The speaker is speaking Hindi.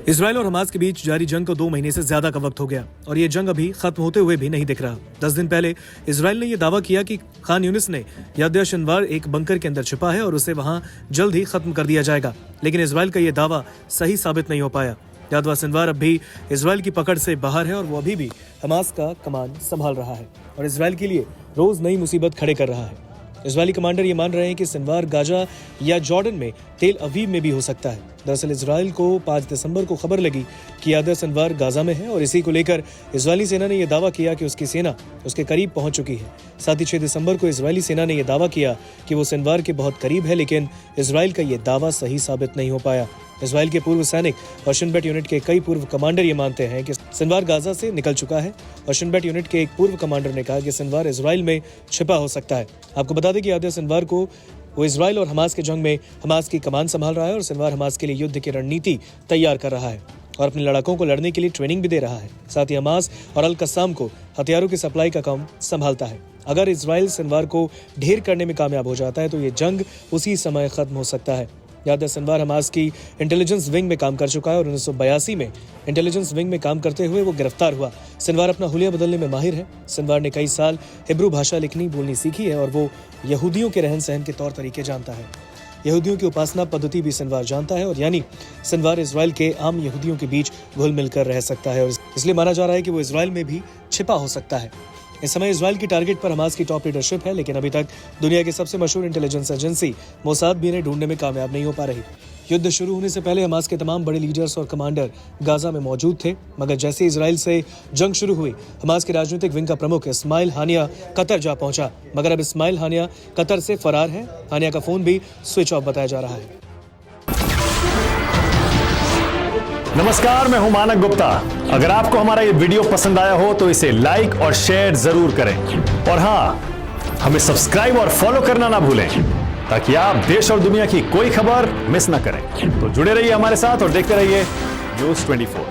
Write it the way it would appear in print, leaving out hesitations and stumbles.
इसराइल और हमास के बीच जारी जंग को 2 महीने से ज्यादा का वक्त हो गया और ये जंग अभी खत्म होते हुए भी नहीं दिख रहा। 10 दिन पहले इसराइल ने यह दावा किया कि खान यूनिस ने याद्या सिनवार एक बंकर के अंदर छिपा है और उसे वहां जल्द ही खत्म कर दिया जाएगा, लेकिन इसराइल का यह दावा सही साबित नहीं हो पाया। याद्या सिनवार अब भी इसराइल की पकड़ से बाहर है और वो अभी भी हमास का कमान संभाल रहा है और इसराइल के लिए रोज नई मुसीबत खड़े कर रहा है। इजरायली कमांडर ये मान रहे हैं कि सिनवार गाजा या जॉर्डन में तेल अवीव में भी हो सकता है। दरअसल इजराइल को 5 दिसंबर को खबर लगी कि याद्या सिनवार गाजा में है और इसी को लेकर इजरायली सेना ने यह दावा किया कि उसकी सेना उसके करीब पहुंच चुकी है। साथ ही 6 दिसंबर को इजरायली सेना ने यह दावा किया कि वो सिनवार के बहुत करीब है, लेकिन इजराइल का यह दावा सही साबित नहीं हो पाया। इजराइल के पूर्व सैनिक और शिन बेट यूनिट के कई पूर्व कमांडर ये मानते हैं कि सिनवार गाजा से निकल चुका है और शिन बेट यूनिट के एक पूर्व कमांडर ने कहा कि सिनवार इजराइल में छिपा हो सकता है। आपको बता दें कि याद्या सिनवार को वो इसराइल और हमास के जंग में हमास की कमान संभाल रहा है और सिनवार हमास के लिए युद्ध की रणनीति तैयार कर रहा है और अपने लड़ाकों को लड़ने के लिए ट्रेनिंग भी दे रहा है। साथ ही हमास और अल कस्साम को हथियारों की सप्लाई का काम संभालता है। अगर इसराइल सिनवार को ढेर करने में कामयाब हो जाता है तो ये जंग उसी समय खत्म हो सकता है। याद्या सिनवार हमास की इंटेलिजेंस विंग में काम कर चुका है और 1982 में इंटेलिजेंस विंग में काम करते हुए वो गिरफ्तार हुआ। सिनवार अपना हुलिया बदलने में माहिर है। सिनवार ने कई साल हिब्रू भाषा लिखनी बोलनी सीखी है और वो यहूदियों के रहन सहन के तौर तरीके जानता है। यहूदियों की उपासना पद्धति भी सिनवार जानता है और यानी सिनवार इसराइल के आम यहूदियों के बीच घुल मिलकर रह सकता है और इसलिए माना जा रहा है कि वो इसराइल में भी छिपा हो सकता है। इस समय इसराइल की टारगेट पर हमास की टॉप लीडरशिप है, लेकिन अभी तक दुनिया की सबसे मशहूर इंटेलिजेंस एजेंसी मोसाद भी इन्हें ढूंढने में कामयाब नहीं हो पा रही। युद्ध शुरू होने से पहले हमास के तमाम बड़े लीडर्स और कमांडर गाजा में मौजूद थे, मगर जैसे इसराइल से जंग शुरू हुई हमास के राजनीतिक विंग का प्रमुख इस्माइल हानिया कतर जा पहुंचा, मगर अब इस्माइल हानिया कतर से फरार है। हानिया का फोन भी स्विच ऑफ बताया जा रहा है। नमस्कार, मैं हूं मानक गुप्ता। अगर आपको हमारा ये वीडियो पसंद आया हो तो इसे लाइक और शेयर जरूर करें और हां, हमें सब्सक्राइब और फॉलो करना ना भूलें ताकि आप देश और दुनिया की कोई खबर मिस ना करें। तो जुड़े रहिए हमारे साथ और देखते रहिए न्यूज़ 24।